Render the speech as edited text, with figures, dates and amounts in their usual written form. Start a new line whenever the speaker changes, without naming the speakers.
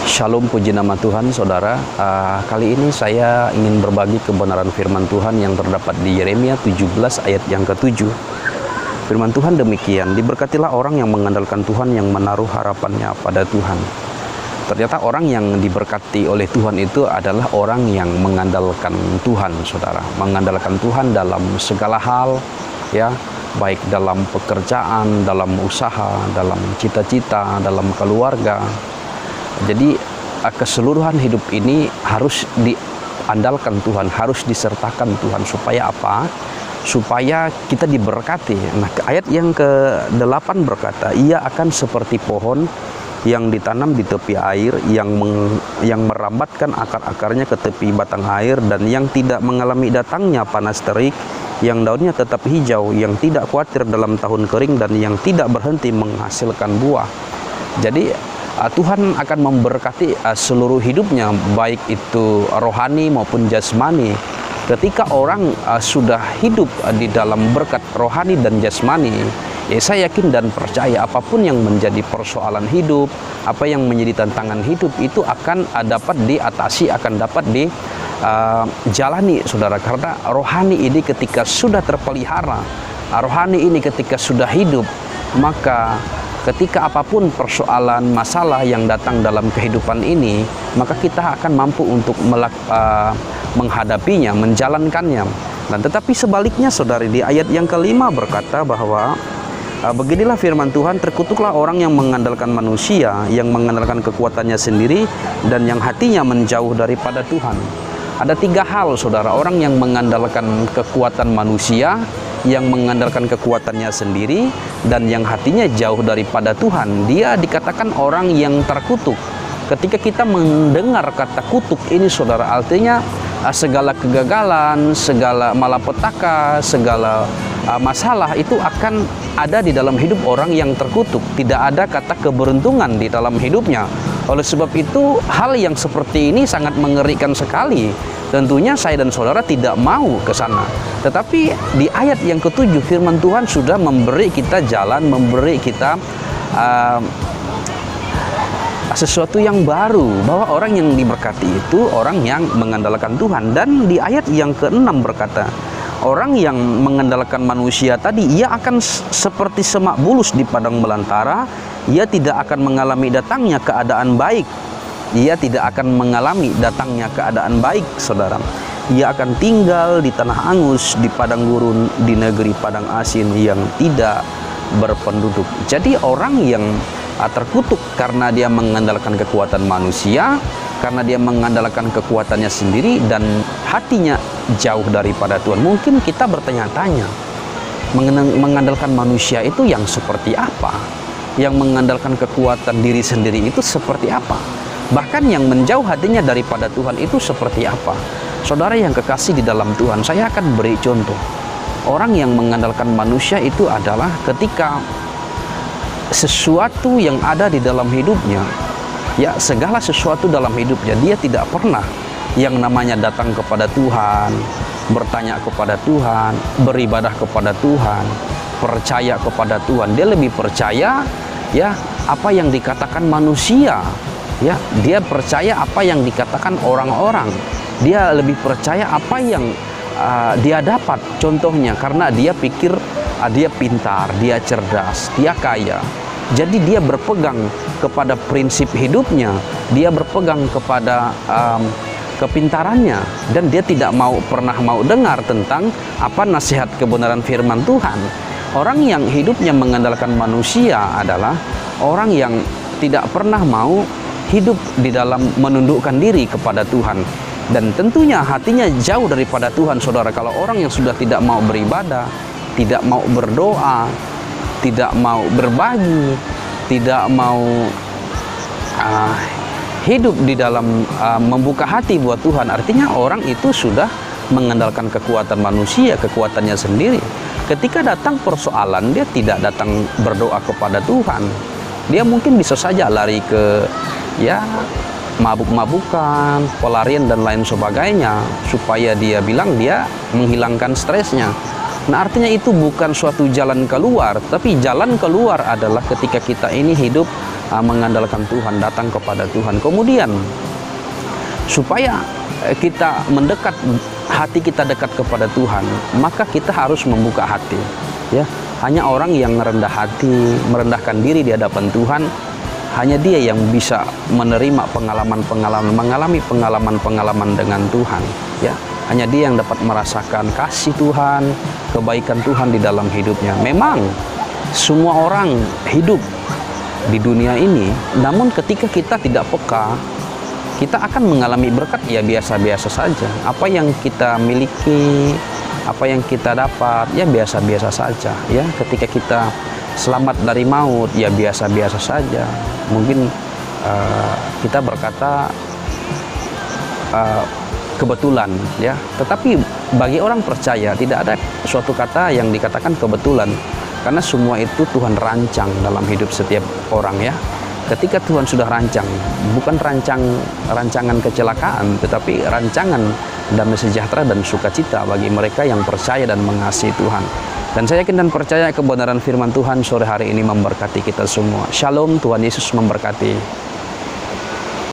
Shalom, puji nama Tuhan, saudara. Kali ini saya ingin berbagi kebenaran firman Tuhan yang terdapat di Yeremia 17 ayat yang ke-7. Firman Tuhan demikian, diberkatilah orang yang mengandalkan Tuhan, yang menaruh harapannya pada Tuhan. Ternyata orang yang diberkati oleh Tuhan itu adalah orang yang mengandalkan Tuhan, saudara. Mengandalkan Tuhan dalam segala hal, ya, baik dalam pekerjaan, dalam usaha, dalam cita-cita, dalam keluarga. Jadi keseluruhan hidup ini harus diandalkan Tuhan, harus disertakan Tuhan. Supaya apa? Supaya kita diberkati. Nah, ayat yang ke-8 berkata, ia akan seperti pohon yang ditanam di tepi air, yang merambatkan akar-akarnya ke tepi batang air, dan yang tidak mengalami datangnya panas terik, yang daunnya tetap hijau, yang tidak khawatir dalam tahun kering, dan yang tidak berhenti menghasilkan buah. Jadi Tuhan akan memberkati seluruh hidupnya, baik itu rohani maupun jasmani. Ketika orang sudah hidup di dalam berkat rohani dan jasmani, ya saya yakin dan percaya apapun yang menjadi persoalan hidup, apa yang menjadi tantangan hidup itu akan dapat diatasi, akan dapat dijalani, saudara. Karena rohani ini ketika sudah terpelihara, rohani ini ketika sudah hidup, maka ketika apapun persoalan, masalah yang datang dalam kehidupan ini, maka kita akan mampu untuk menghadapinya, menjalankannya. Dan tetapi sebaliknya, saudari, di ayat yang ke-5 berkata bahwa beginilah firman Tuhan, terkutuklah orang yang mengandalkan manusia, yang mengandalkan kekuatannya sendiri, dan yang hatinya menjauh daripada Tuhan. Ada 3 hal, saudara, orang yang mengandalkan kekuatan manusia, yang mengandalkan kekuatannya sendiri, dan yang hatinya jauh daripada Tuhan. Dia dikatakan orang yang terkutuk. Ketika kita mendengar kata kutuk ini, saudara, artinya segala kegagalan, segala malapetaka, segala masalah itu akan ada di dalam hidup orang yang terkutuk. Tidak ada kata keberuntungan di dalam hidupnya. Oleh sebab itu, hal yang seperti ini sangat mengerikan sekali. Tentunya saya dan saudara tidak mau ke sana. Tetapi di ayat yang ke-7 firman Tuhan sudah memberi kita jalan, memberi kita sesuatu yang baru, bahwa orang yang diberkati itu orang yang mengandalkan Tuhan. Dan di ayat yang ke-6 berkata, orang yang mengandalkan manusia tadi, ia akan seperti semak bulus di padang belantara, ia tidak akan mengalami datangnya keadaan baik. Ia tidak akan mengalami datangnya keadaan baik, saudara. Ia akan tinggal di tanah angus, di padang gurun, di negeri padang asin yang tidak berpenduduk. Jadi orang yang terkutuk karena dia mengandalkan kekuatan manusia, karena dia mengandalkan kekuatannya sendiri, dan hatinya jauh daripada Tuhan. Mungkin kita bertanya-tanya, mengandalkan manusia itu yang seperti apa? Yang mengandalkan kekuatan diri sendiri itu seperti apa? Bahkan yang menjauh hatinya daripada Tuhan itu seperti apa? Saudara yang kekasih di dalam Tuhan, saya akan beri contoh. Orang yang mengandalkan manusia itu adalah ketika sesuatu yang ada di dalam hidupnya, ya, segala sesuatu dalam hidupnya, dia tidak pernah yang namanya datang kepada Tuhan, bertanya kepada Tuhan, beribadah kepada Tuhan, percaya kepada Tuhan. Dia lebih percaya, ya, apa yang dikatakan manusia. Ya, dia percaya apa yang dikatakan orang-orang. Dia lebih percaya apa yang dia dapat. Contohnya, karena dia pikir dia pintar, dia cerdas, dia kaya. Jadi dia berpegang kepada prinsip hidupnya, dia berpegang kepada kepintarannya, dan dia tidak pernah mau dengar tentang apa nasihat kebenaran firman Tuhan. Orang yang hidupnya mengandalkan manusia adalah orang yang tidak pernah mau hidup di dalam menundukkan diri kepada Tuhan, dan tentunya hatinya jauh daripada Tuhan, saudara. Kalau orang yang sudah tidak mau beribadah, tidak mau berdoa, tidak mau berbagi, tidak mau hidup di dalam membuka hati buat Tuhan, artinya orang itu sudah mengandalkan kekuatan manusia, kekuatannya sendiri. Ketika datang persoalan, dia tidak datang berdoa kepada Tuhan. Dia mungkin bisa saja lari ke, ya, mabuk-mabukan, pelarian dan lain sebagainya, supaya dia bilang dia menghilangkan stresnya. Nah, artinya itu bukan suatu jalan keluar, tapi jalan keluar adalah ketika kita ini hidup mengandalkan Tuhan, datang kepada Tuhan. Kemudian supaya kita mendekat, hati kita dekat kepada Tuhan, maka kita harus membuka hati, ya. Hanya orang yang rendah hati, merendahkan diri di hadapan Tuhan, hanya dia yang bisa menerima mengalami pengalaman dengan Tuhan, ya. Hanya dia yang dapat merasakan kasih Tuhan, kebaikan Tuhan di dalam hidupnya. Memang semua orang hidup di dunia ini, namun ketika kita tidak peka, kita akan mengalami berkat ya biasa-biasa saja. Apa yang kita miliki, apa yang kita dapat ya biasa-biasa saja, ya. Ketika kita selamat dari maut ya biasa-biasa saja. Mungkin kita berkata kebetulan, ya. Tetapi bagi orang percaya tidak ada suatu kata yang dikatakan kebetulan, karena semua itu Tuhan rancang dalam hidup setiap orang, ya. Ketika Tuhan sudah rancang, bukan rancangan kecelakaan, tetapi rancangan damai sejahtera dan sukacita bagi mereka yang percaya dan mengasihi Tuhan. Dan saya yakin dan percaya kebenaran firman Tuhan sore hari ini memberkati kita semua. Shalom, Tuhan Yesus memberkati.